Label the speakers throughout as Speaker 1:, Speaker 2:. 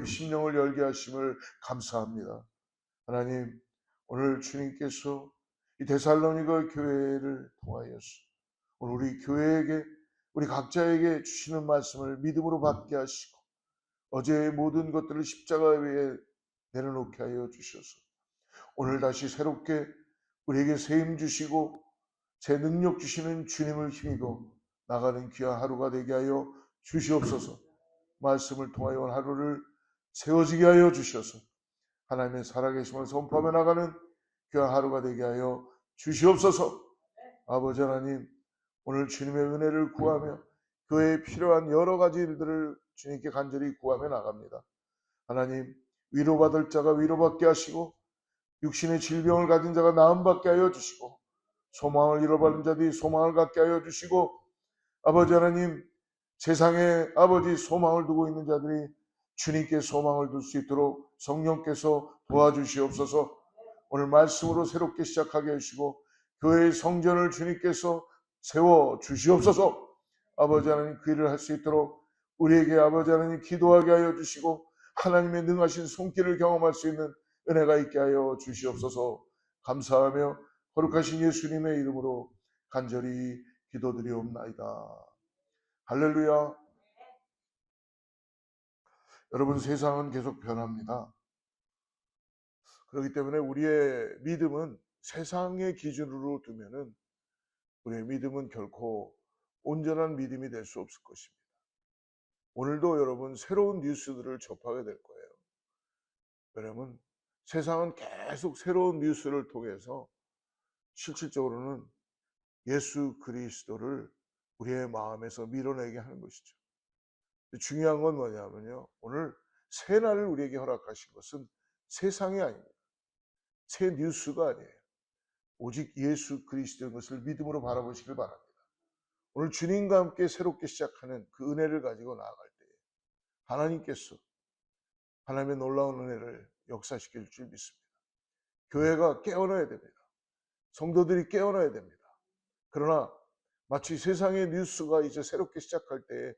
Speaker 1: 심령을 열게 하심을 감사합니다. 하나님, 오늘 주님께서 이 데살로니가 교회를 통하여서 오늘 우리 교회에게, 우리 각자에게 주시는 말씀을 믿음으로 받게 하시고 어제의 모든 것들을 십자가 위에 내려놓게 하여 주셔서 오늘 다시 새롭게 우리에게 세임 주시고 새 능력 주시는 주님을 힘입어 나가는 귀한 하루가 되게 하여 주시옵소서. 말씀을 통하여 하루를 세워지게 하여 주셔서 하나님의 살아계심을 선포하며 나가는 귀한 하루가 되게 하여 주시옵소서. 아버지 하나님, 오늘 주님의 은혜를 구하며 교회에 필요한 여러 가지 일들을 주님께 간절히 구하며 나갑니다. 하나님, 위로받을 자가 위로받게 하시고 육신의 질병을 가진 자가 나음받게 하여 주시고 소망을 잃어버린 자들이 소망을 갖게 하여 주시고 아버지 하나님, 세상에 아버지 소망을 두고 있는 자들이 주님께 소망을 둘 수 있도록 성령께서 도와주시옵소서. 오늘 말씀으로 새롭게 시작하게 해주시고 교회의 성전을 주님께서 세워 주시옵소서. 아버지 하나님, 그 일을 할 수 있도록 우리에게 아버지 하나님 기도하게 하여 주시고 하나님의 능하신 손길을 경험할 수 있는 은혜가 있게 하여 주시옵소서. 감사하며 거룩하신 예수님의 이름으로 간절히 기도드리옵나이다. 할렐루야. 여러분, 세상은 계속 변합니다. 그렇기 때문에 우리의 믿음은 세상의 기준으로 두면은 우리의 믿음은 결코 온전한 믿음이 될 수 없을 것입니다. 오늘도 여러분 새로운 뉴스들을 접하게 될 거예요. 왜냐하면 세상은 계속 새로운 뉴스를 통해서 실질적으로는 예수 그리스도를 우리의 마음에서 밀어내게 하는 것이죠. 중요한 건 뭐냐면요, 오늘 새날을 우리에게 허락하신 것은 세상이 아닙니다. 새 뉴스가 아니에요. 오직 예수 그리스도인 것을 믿음으로 바라보시길 바랍니다. 오늘 주님과 함께 새롭게 시작하는 그 은혜를 가지고 나아갈 때에 하나님께서 하나님의 놀라운 은혜를 역사시켜 줄 줄 믿습니다. 교회가 깨어나야 됩니다. 성도들이 깨어나야 됩니다. 그러나 마치 세상의 뉴스가 이제 새롭게 시작할 때에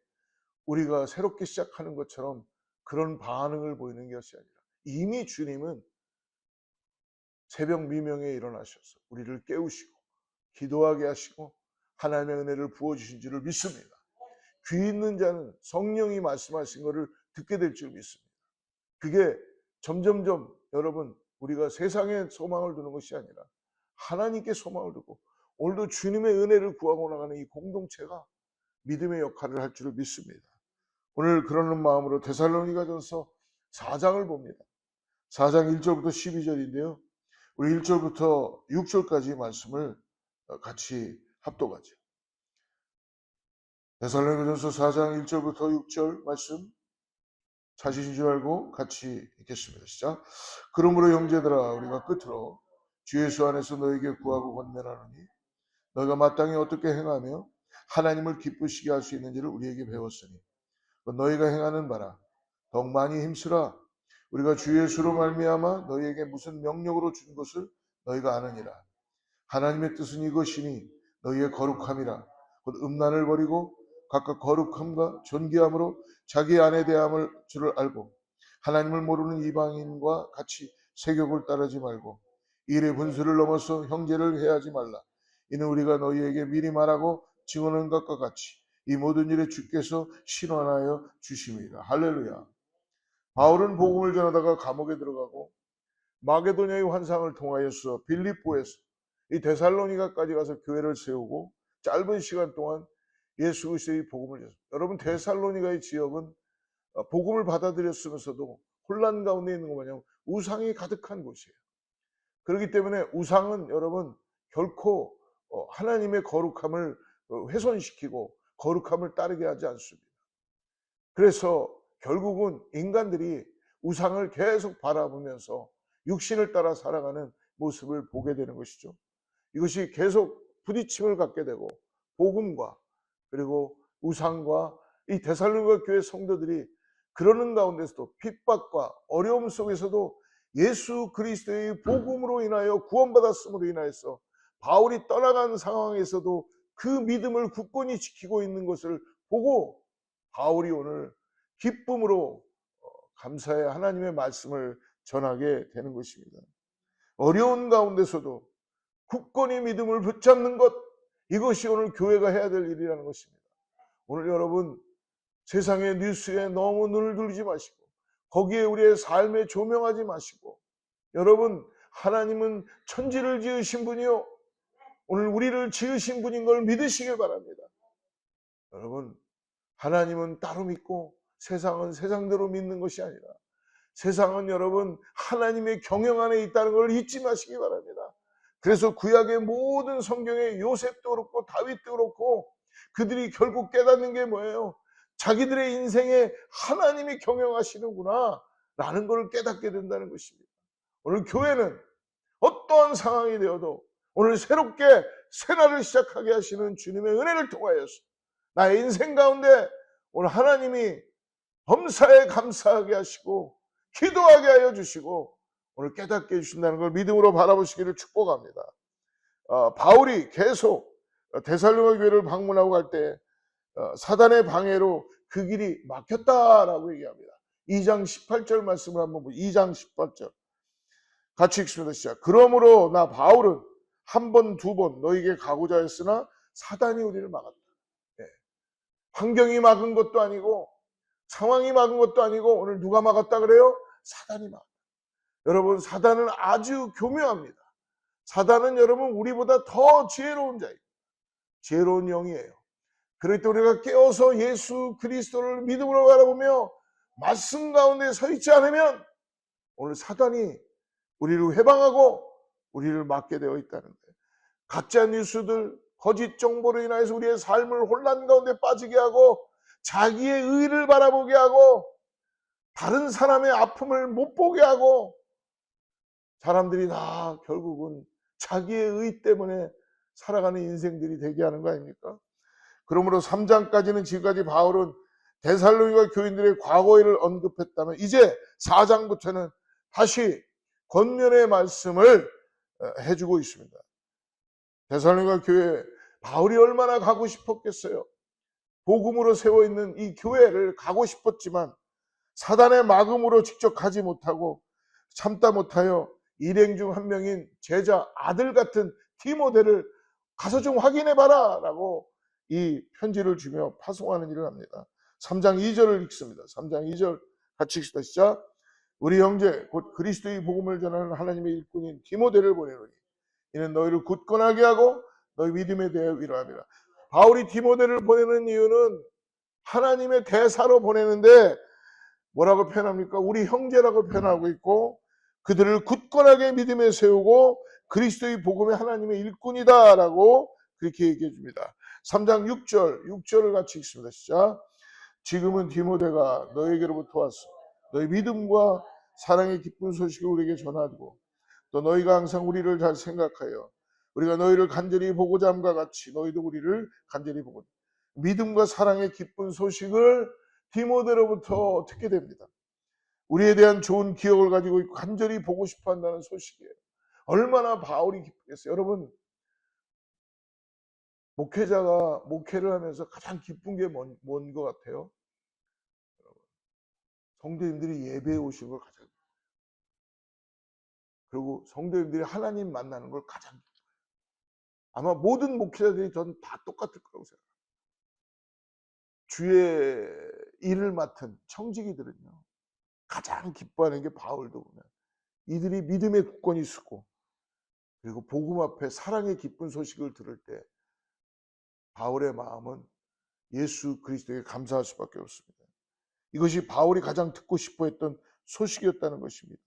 Speaker 1: 우리가 새롭게 시작하는 것처럼 그런 반응을 보이는 것이 아니라 이미 주님은 새벽 미명에 일어나셔서 우리를 깨우시고 기도하게 하시고 하나님의 은혜를 부어주신 줄을 믿습니다. 귀 있는 자는 성령이 말씀하신 것을 듣게 될 줄 믿습니다. 그게 점점점 여러분, 우리가 세상에 소망을 두는 것이 아니라 하나님께 소망을 두고 오늘도 주님의 은혜를 구하고 나가는 이 공동체가 믿음의 역할을 할 줄을 믿습니다. 오늘 그러는 마음으로 데살로니가전서 4장을 봅니다. 4장 1절부터 12절인데요. 우리 1절부터 6절까지 말씀을 같이 합독하죠. 데살로니가전서 4장 1절부터 6절 말씀 찾으신 줄 알고 같이 읽겠습니다. 시작. 그러므로 형제들아, 우리가 끝으로 주 예수 안에서 너에게 구하고 권면하노니 너희가 마땅히 어떻게 행하며 하나님을 기쁘시게 할 수 있는지를 우리에게 배웠으니 너희가 행하는 바라 더욱 많이 힘쓰라. 우리가 주 예수로 말미암아 너희에게 무슨 명령으로 준 것을 너희가 아느니라. 하나님의 뜻은 이것이니 너희의 거룩함이라. 곧 음란을 버리고 각각 거룩함과 존귀함으로 자기 안에 대함을 줄을 알고 하나님을 모르는 이방인과 같이 세욕을 따르지 말고 일의 분수를 넘어서 형제를 해하지 말라. 이는 우리가 너희에게 미리 말하고 증언한 것과 같이 이 모든 일에 주께서 신원하여 주심이라. 할렐루야. 바울은 복음을 전하다가 감옥에 들어가고 마게도냐의 환상을 통하여서 빌립보에서 이 데살로니가까지 가서 교회를 세우고 짧은 시간 동안 예수 그리스도의 복음을 전했습니다. 여러분, 데살로니가의 지역은 복음을 받아들였으면서도 혼란 가운데 있는 것 마냥 우상이 가득한 곳이에요. 그렇기 때문에 우상은 여러분 결코 하나님의 거룩함을 훼손시키고 거룩함을 따르게 하지 않습니다. 그래서 결국은 인간들이 우상을 계속 바라보면서 육신을 따라 살아가는 모습을 보게 되는 것이죠. 이것이 계속 부딪힘을 갖게 되고 복음과 그리고 우상과 이 데살로니가 교회 성도들이 그러는 가운데서도 핍박과 어려움 속에서도 예수 그리스도의 복음으로 인하여 구원받았음으로 인하여서 바울이 떠나간 상황에서도 그 믿음을 굳건히 지키고 있는 것을 보고 바울이 오늘 기쁨으로 감사의 하나님의 말씀을 전하게 되는 것입니다. 어려운 가운데서도 굳건히 믿음을 붙잡는 것, 이것이 오늘 교회가 해야 될 일이라는 것입니다. 오늘 여러분, 세상의 뉴스에 너무 눈을 들지 마시고 거기에 우리의 삶에 조명하지 마시고, 여러분, 하나님은 천지를 지으신 분이요 오늘 우리를 지으신 분인 걸 믿으시길 바랍니다. 여러분, 하나님은 따로 믿고 세상은 세상대로 믿는 것이 아니라, 세상은 여러분 하나님의 경영 안에 있다는 걸 잊지 마시기 바랍니다. 그래서 구약의 모든 성경에 요셉도 그렇고 다윗도 그렇고 그들이 결국 깨닫는 게 뭐예요? 자기들의 인생에 하나님이 경영하시는구나 라는 걸 깨닫게 된다는 것입니다. 오늘 교회는 어떠한 상황이 되어도 오늘 새롭게 새날을 시작하게 하시는 주님의 은혜를 통하여서 나의 인생 가운데 오늘 하나님이 범사에 감사하게 하시고 기도하게 하여 주시고 오늘 깨닫게 해주신다는 걸 믿음으로 바라보시기를 축복합니다. 바울이 계속 데살로니가 교회를 방문하고 갈 때 사단의 방해로 그 길이 막혔다라고 얘기합니다. 2장 18절 말씀을 한번 보죠. 2장 18절 같이 읽습니다. 시작. 그러므로 나 바울은 한 번, 두 번 너에게 가고자 했으나 사단이 우리를 막았다. 네. 환경이 막은 것도 아니고 상황이 막은 것도 아니고 오늘 누가 막았다 그래요? 사단이 막았다. 여러분, 사단은 아주 교묘합니다. 사단은 여러분 우리보다 더 지혜로운 자예요. 지혜로운 영이에요. 그럴 때 우리가 깨어서 예수 그리스도를 믿음으로 바라보며 말씀 가운데 서 있지 않으면 오늘 사단이 우리를 회방하고 우리를 막게 되어 있다는 거예요. 가짜 뉴스들, 거짓 정보로 인해서 우리의 삶을 혼란 가운데 빠지게 하고 자기의 의를 바라보게 하고 다른 사람의 아픔을 못 보게 하고 사람들이 다 결국은 자기의 의 때문에 살아가는 인생들이 되게 하는 거 아닙니까? 그러므로 3장까지는 지금까지 바울은 데살로니가 교인들의 과거를 언급했다면 이제 4장부터는 다시 권면의 말씀을 해주고 있습니다. 데살로니가 교회 바울이 얼마나 가고 싶었겠어요. 복음으로 세워있는 이 교회를 가고 싶었지만 사단의 막음으로 직접 가지 못하고 참다 못하여 일행 중 한 명인 제자 아들 같은 디모데를 가서 좀 확인해봐라 라고 이 편지를 주며 파송하는 일을 합니다. 3장 2절을 읽습니다. 3장 2절 같이 읽시다. 시작. 우리 형제 곧 그리스도의 복음을 전하는 하나님의 일꾼인 디모데를 보내노니 이는 너희를 굳건하게 하고 너희 믿음에 대해 위로함이라. 바울이 디모데를 보내는 이유는 하나님의 대사로 보내는데 뭐라고 표현합니까? 우리 형제라고 표현하고 있고 그들을 굳건하게 믿음에 세우고 그리스도의 복음의 하나님의 일꾼이다라고 그렇게 얘기해 줍니다. 3장 6절을 같이 읽습니다. 시작. 지금은 디모데가 너에게로부터 왔어. 너희 믿음과 사랑의 기쁜 소식을 우리에게 전하고 또 너희가 항상 우리를 잘 생각하여 우리가 너희를 간절히 보고자 함과 같이 너희도 우리를 간절히 보고 믿음과 사랑의 기쁜 소식을 디모데로부터 듣게 됩니다. 우리에 대한 좋은 기억을 가지고 있고 간절히 보고 싶어 한다는 소식이에요. 얼마나 바울이 기쁘겠어요. 여러분, 목회자가 목회를 하면서 가장 기쁜 게 뭔 것 같아요? 성도님들이 예배에 오신 걸 가장, 그리고 성도님들이 하나님 만나는 걸 가장 기뻐요. 아마 모든 목회자들이 전 다 똑같을 거라고 생각해요. 주의 일을 맡은 청지기들은요 가장 기뻐하는 게 바울도 보면 이들이 믿음의 굳건히 서고 그리고 복음 앞에 사랑의 기쁜 소식을 들을 때 바울의 마음은 예수 그리스도에게 감사할 수밖에 없습니다. 이것이 바울이 가장 듣고 싶어 했던 소식이었다는 것입니다.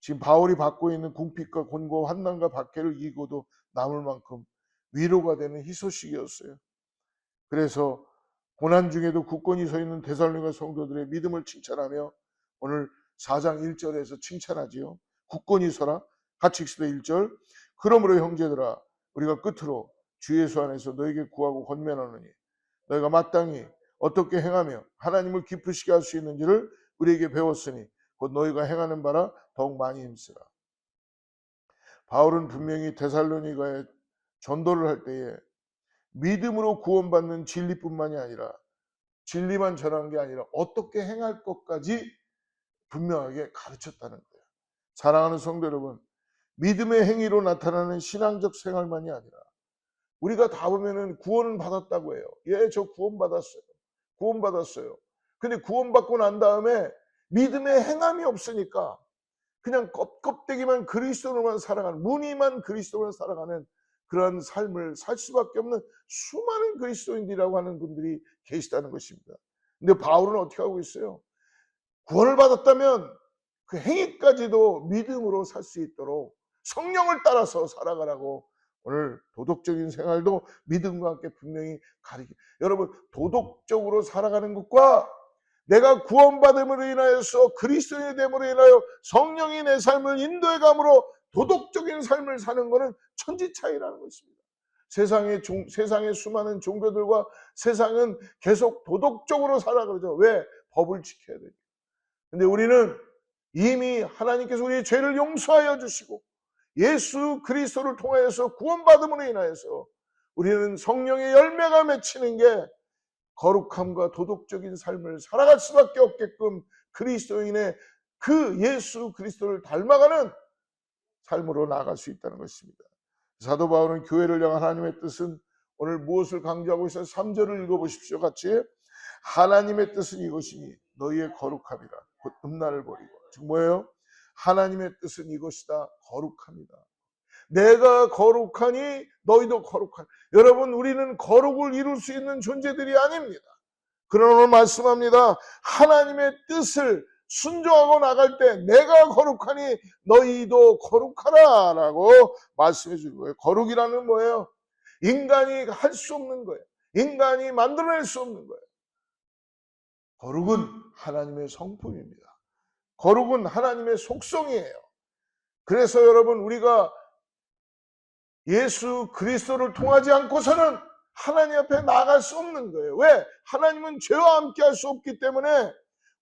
Speaker 1: 지금 바울이 받고 있는 궁핍과 곤고 환난과 박해를 이기고도 남을 만큼 위로가 되는 희소식이었어요. 그래서 고난 중에도 굳건히 서 있는 데살로니가 성도들의 믿음을 칭찬하며 오늘 4장 1절에서 칭찬하지요. 굳건히 서라. 같이 읽시다. 1절. 그러므로 형제들아 우리가 끝으로 주 예수 안에서 너에게 구하고 권면하노니 너희가 마땅히 어떻게 행하며 하나님을 기쁘시게 할 수 있는지를 우리에게 배웠으니 곧 너희가 행하는 바라 더욱 많이 힘쓰라. 바울은 분명히 데살로니가에 전도를 할 때에 믿음으로 구원받는 진리뿐만이 아니라 진리만 전한 게 아니라 어떻게 행할 것까지 분명하게 가르쳤다는 거예요. 사랑하는 성도 여러분, 믿음의 행위로 나타나는 신앙적 생활만이 아니라 우리가 다 보면은 구원은 받았다고 해요. 예, 저 구원받았어요. 구원받았어요. 근데 구원받고 난 다음에 믿음의 행함이 없으니까 그냥 껍데기만 그리스도로만 살아가는, 무늬만 그리스도로만 살아가는 그런 삶을 살 수밖에 없는 수많은 그리스도인들이라고 하는 분들이 계시다는 것입니다. 근데 바울은 어떻게 하고 있어요? 구원을 받았다면 그 행위까지도 믿음으로 살 수 있도록 성령을 따라서 살아가라고 오늘 도덕적인 생활도 믿음과 함께 분명히 가리키. 여러분, 도덕적으로 살아가는 것과 내가 구원받음으로 인하여서 그리스도인이 됨으로 인하여 성령이 내 삶을 인도해 감으로 도덕적인 삶을 사는 것은 천지 차이라는 것입니다. 세상의 수많은 종교들과 세상은 계속 도덕적으로 살아가죠. 왜? 법을 지켜야 되니까. 근데 우리는 이미 하나님께서 우리의 죄를 용서하여 주시고 예수 그리스도를 통하여서 구원받음으로 인하여서 우리는 성령의 열매가 맺히는 게 거룩함과 도덕적인 삶을 살아갈 수밖에 없게끔 그리스도인의 그 예수 그리스도를 닮아가는 삶으로 나아갈 수 있다는 것입니다. 사도 바울은 교회를 향한 하나님의 뜻은 오늘 무엇을 강조하고 있어요? 3절을 읽어보십시오. 같이. 하나님의 뜻은 이것이니 너희의 거룩함이라. 곧 음란을 버리고. 즉 뭐예요? 하나님의 뜻은 이것이다. 거룩합니다. 내가 거룩하니 너희도 거룩하니. 여러분, 우리는 거룩을 이룰 수 있는 존재들이 아닙니다. 그러나 오늘 말씀합니다. 하나님의 뜻을 순종하고 나갈 때 내가 거룩하니 너희도 거룩하라 라고 말씀해 주는 거예요. 거룩이라는 뭐예요? 인간이 할 수 없는 거예요. 인간이 만들어낼 수 없는 거예요. 거룩은 하나님의 성품입니다. 거룩은 하나님의 속성이에요. 그래서 여러분, 우리가 예수 그리스도를 통하지 않고서는 하나님 앞에 나아갈 수 없는 거예요. 왜? 하나님은 죄와 함께 할 수 없기 때문에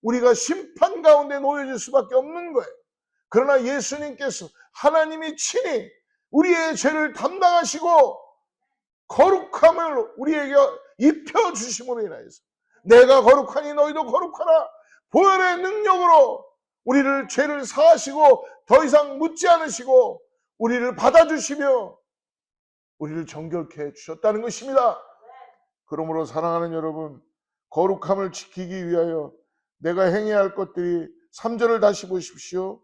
Speaker 1: 우리가 심판 가운데 놓여질 수밖에 없는 거예요. 그러나 예수님께서 하나님이 친히 우리의 죄를 담당하시고 거룩함을 우리에게 입혀주심으로 인하여서 내가 거룩하니 너희도 거룩하라. 보혈의 능력으로 우리를 죄를 사하시고 더 이상 묻지 않으시고 우리를 받아주시며 우리를 정결케 해주셨다는 것입니다. 그러므로 사랑하는 여러분, 거룩함을 지키기 위하여 내가 행해야 할 것들이 3절을 다시 보십시오.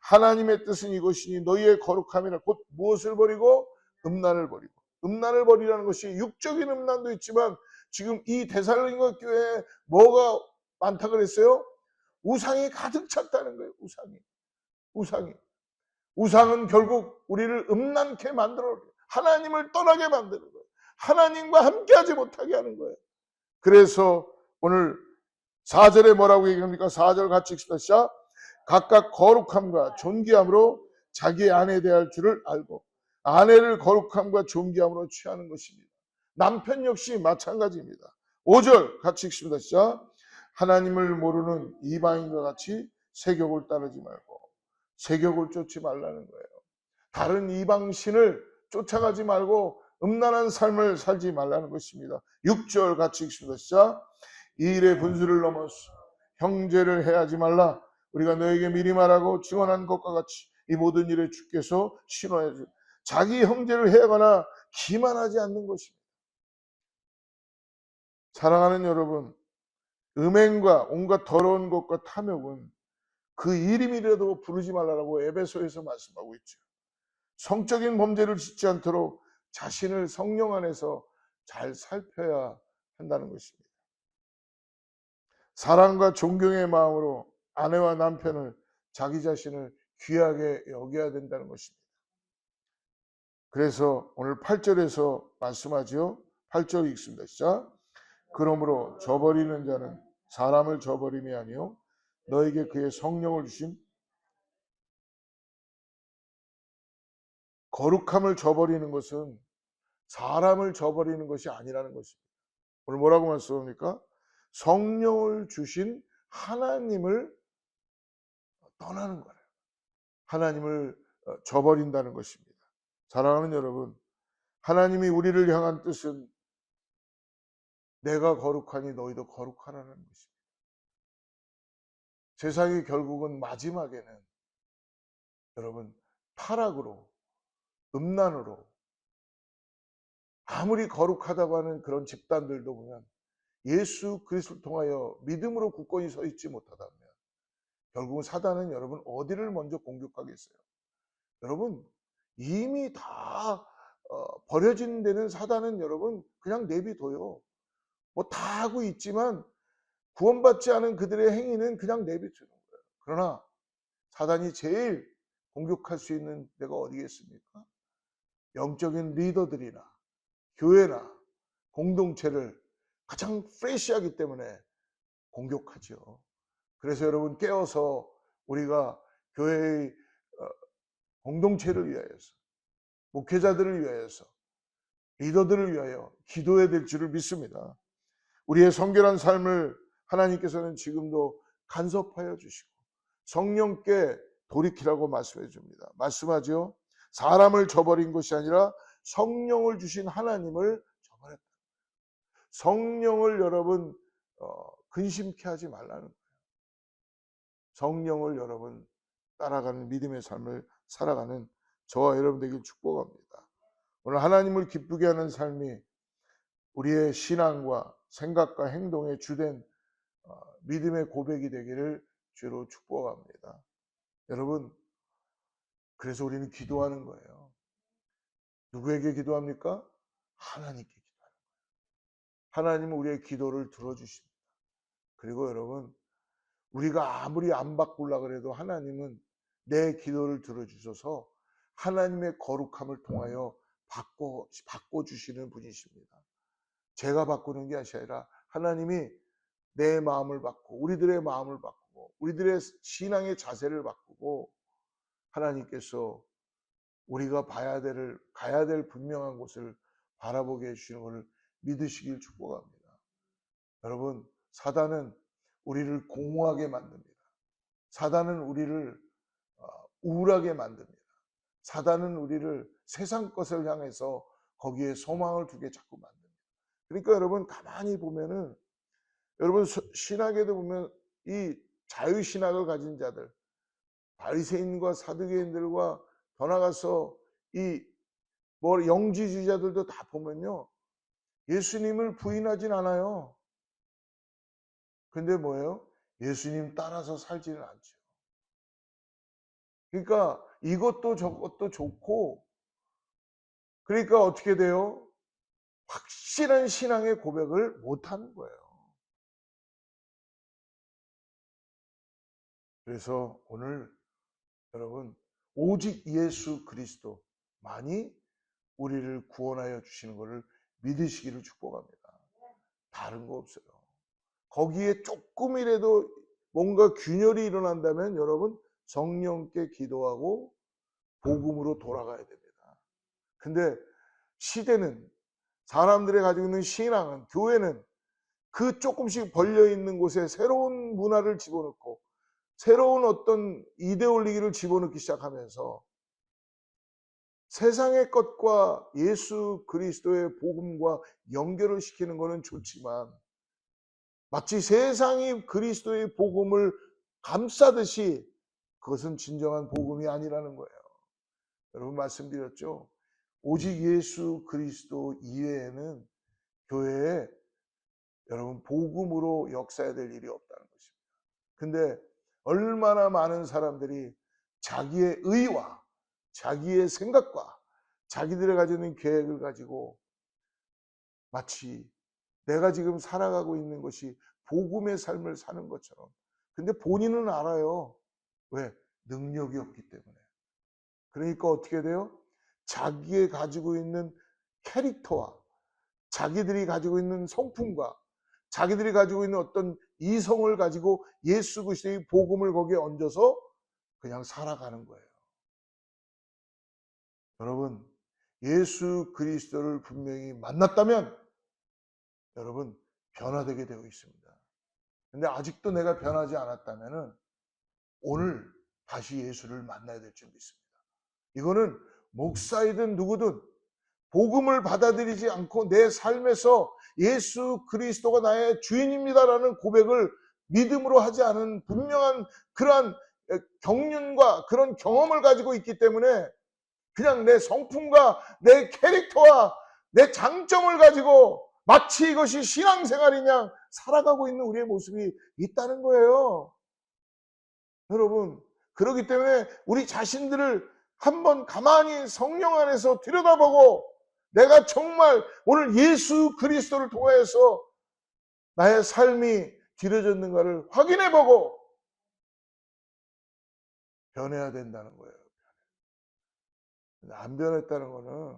Speaker 1: 하나님의 뜻은 이것이니 너희의 거룩함이라. 곧 무엇을 버리고? 음란을 버리고. 음란을 버리라는 것이 육적인 음란도 있지만 지금 이 데살로니가 교회에 뭐가 많다 그랬어요? 우상이 가득 찼다는 거예요. 우상은 결국 우리를 음란케 만들어 하나님을 떠나게 만드는 거예요. 하나님과 함께하지 못하게 하는 거예요. 그래서 오늘 4절에 뭐라고 얘기합니까? 4절 같이 읽습니다. 시작. 각각 거룩함과 존귀함으로 자기의 아내에 대할 줄을 알고 아내를 거룩함과 존귀함으로 취하는 것입니다. 남편 역시 마찬가지입니다. 5절 같이 읽습니다. 시작. 하나님을 모르는 이방인과 같이 세욕을 따르지 말고. 세욕을 쫓지 말라는 거예요. 다른 이방신을 쫓아가지 말고 음란한 삶을 살지 말라는 것입니다. 6절 같이 읽습니다. 시작. 이 일의 분수를 넘어서 형제를 해하지 말라. 우리가 너에게 미리 말하고 증언한 것과 같이 이 모든 일에 주께서 신호해 주. 자기 형제를 해하거나 기만하지 않는 것입니다. 사랑하는 여러분, 음행과 온갖 더러운 것과 탐욕은 그 이름이라도 부르지 말라고 에베소에서 말씀하고 있죠. 성적인 범죄를 짓지 않도록 자신을 성령 안에서 잘 살펴야 한다는 것입니다. 사랑과 존경의 마음으로 아내와 남편을 자기 자신을 귀하게 여겨야 된다는 것입니다. 그래서 오늘 8절에서 말씀하죠. 8절 읽습니다. 시작. 그러므로 저버리는 자는 사람을 저버림이 아니요 너에게 그의 성령을 주신 거룩함을 저버리는 것은 사람을 저버리는 것이 아니라는 것입니다. 오늘 뭐라고 말씀합니까? 성령을 주신 하나님을 떠나는 거예요. 하나님을 저버린다는 것입니다. 사랑하는 여러분, 하나님이 우리를 향한 뜻은 내가 거룩하니 너희도 거룩하라는 것입니다. 세상이 결국은 마지막에는 여러분 타락으로, 음란으로, 아무리 거룩하다고 하는 그런 집단들도 보면 예수 그리스도를 통하여 믿음으로 굳건히 서 있지 못하다면 결국은 사단은 여러분 어디를 먼저 공격하겠어요? 여러분 이미 다 버려진 데는 사단은 여러분 그냥 내비둬요. 뭐 다 하고 있지만 구원받지 않은 그들의 행위는 그냥 내비두는 거예요. 그러나 사단이 제일 공격할 수 있는 데가 어디겠습니까? 영적인 리더들이나 교회나 공동체를 가장 프레시하기 때문에 공격하죠. 그래서 여러분 깨어서 우리가 교회의 공동체를 위하여서, 목회자들을 위하여서, 리더들을 위하여 기도해야 될 줄을 믿습니다. 우리의 성결한 삶을 하나님께서는 지금도 간섭하여 주시고 성령께 돌이키라고 말씀해 줍니다. 말씀하죠. 사람을 저버린 것이 아니라 성령을 주신 하나님을 저버렸다. 성령을 여러분 근심케 하지 말라는 거예요. 성령을 여러분 따라가는 믿음의 삶을 살아가는 저와 여러분 되길 축복합니다. 오늘 하나님을 기쁘게 하는 삶이 우리의 신앙과 생각과 행동의 주된 믿음의 고백이 되기를 주로 축복합니다. 여러분, 그래서 우리는 기도하는 거예요. 누구에게 기도합니까? 하나님께 기도하는 거예요. 하나님은 우리의 기도를 들어주십니다. 그리고 여러분, 우리가 아무리 안 바꾸려고 그래도 하나님은 내 기도를 들어주셔서 하나님의 거룩함을 통하여 바꿔주시는 분이십니다. 제가 바꾸는 게 아니라 하나님이 내 마음을 바꾸고 우리들의 마음을 바꾸고 우리들의 신앙의 자세를 바꾸고 하나님께서 우리가 가야 될 분명한 곳을 바라보게 해주시는 것을 믿으시길 축복합니다. 여러분, 사단은 우리를 공허하게 만듭니다. 사단은 우리를 우울하게 만듭니다. 사단은 우리를 세상 것을 향해서 거기에 소망을 두게 자꾸 만듭니다. 그러니까 여러분 가만히 보면은 여러분 신학에도 보면 이 자유신학을 가진 자들, 바리새인과 사두개인들과 더 나가서 이 영지주의자들도 다 보면요 예수님을 부인하진 않아요. 근데 뭐예요? 예수님 따라서 살지는 않죠. 그러니까 이것도 저것도 좋고, 그러니까 어떻게 돼요? 확실한 신앙의 고백을 못하는 거예요. 그래서 오늘 여러분 오직 예수 그리스도만이 우리를 구원하여 주시는 것을 믿으시기를 축복합니다. 다른 거 없어요. 거기에 조금이라도 뭔가 균열이 일어난다면 여러분 성령께 기도하고 복음으로 돌아가야 됩니다. 근데 시대는, 사람들이 가지고 있는 신앙은, 교회는 그 조금씩 벌려있는 곳에 새로운 문화를 집어넣고 새로운 어떤 이데올로기를 집어넣기 시작하면서 세상의 것과 예수 그리스도의 복음과 연결을 시키는 것은 좋지만 마치 세상이 그리스도의 복음을 감싸듯이 그것은 진정한 복음이 아니라는 거예요. 여러분 말씀드렸죠? 오직 예수 그리스도 이외에는 교회에 여러분 복음으로 역사해야 될 일이 없다는 것입니다. 근데 얼마나 많은 사람들이 자기의 의와 자기의 생각과 자기들이 가지고 있는 계획을 가지고 마치 내가 지금 살아가고 있는 것이 복음의 삶을 사는 것처럼. 근데 본인은 알아요. 왜? 능력이 없기 때문에. 그러니까 어떻게 돼요? 자기의 가지고 있는 캐릭터와 자기들이 가지고 있는 성품과 자기들이 가지고 있는 어떤 이성을 가지고 예수 그리스도의 복음을 거기에 얹어서 그냥 살아가는 거예요. 여러분, 예수 그리스도를 분명히 만났다면 여러분 변화되게 되어 있습니다. 근데 아직도 내가 변하지 않았다면은 오늘 다시 예수를 만나야 될 줄 믿습니다. 이거는 목사이든 누구든 복음을 받아들이지 않고 내 삶에서 예수 그리스도가 나의 주인입니다라는 고백을 믿음으로 하지 않은 분명한 그러한 경륜과 그런 경험을 가지고 있기 때문에 그냥 내 성품과 내 캐릭터와 내 장점을 가지고 마치 이것이 신앙생활이냐 살아가고 있는 우리의 모습이 있다는 거예요. 여러분, 그렇기 때문에 우리 자신들을 한번 가만히 성령 안에서 들여다보고 내가 정말 오늘 예수 그리스도를 통하여서 나의 삶이 길어졌는가를 확인해보고 변해야 된다는 거예요. 안 변했다는 거는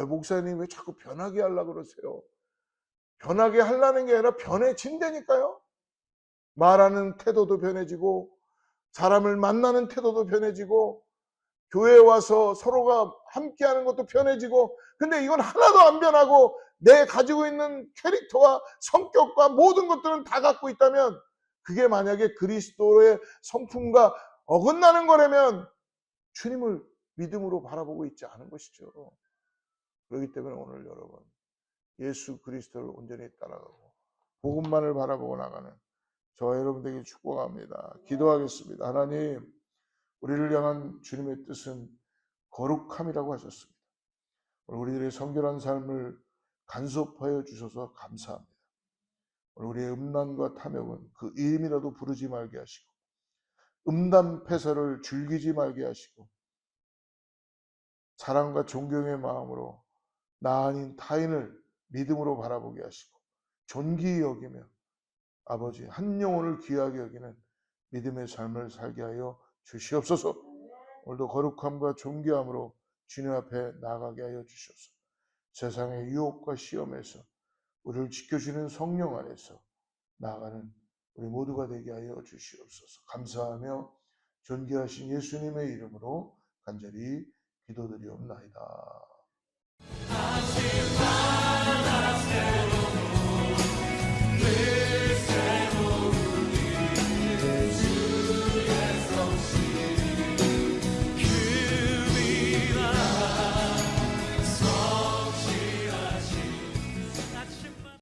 Speaker 1: 목사님 왜 자꾸 변하게 하려고 그러세요? 변하게 하려는 게 아니라 변해진다니까요. 말하는 태도도 변해지고 사람을 만나는 태도도 변해지고 교회에 와서 서로가 함께하는 것도 변해지고, 근데 이건 하나도 안 변하고 내 가지고 있는 캐릭터와 성격과 모든 것들은 다 갖고 있다면 그게 만약에 그리스도의 성품과 어긋나는 거라면 주님을 믿음으로 바라보고 있지 않은 것이죠. 그렇기 때문에 오늘 여러분 예수 그리스도를 온전히 따라가고 복음만을 바라보고 나가는 저와 여러분들에게 축복합니다. 기도하겠습니다. 하나님, 우리를 향한 주님의 뜻은 거룩함이라고 하셨습니다. 우리들의 성결한 삶을 간섭하여 주셔서 감사합니다. 우리의 음란과 탐욕은 그 이름이라도 부르지 말게 하시고 음담 패설을 즐기지 말게 하시고 사랑과 존경의 마음으로 나 아닌 타인을 믿음으로 바라보게 하시고 존귀히 여기며 아버지 한 영혼을 귀하게 여기는 믿음의 삶을 살게 하여 주시옵소서. 오늘도 거룩함과 존귀함으로 주님 앞에 나아가게 하여 주시옵소서. 세상의 유혹과 시험에서 우리를 지켜주는 성령 안에서 나아가는 우리 모두가 되게 하여 주시옵소서. 감사하며 존귀하신 예수님의 이름으로 간절히 기도드리옵나이다.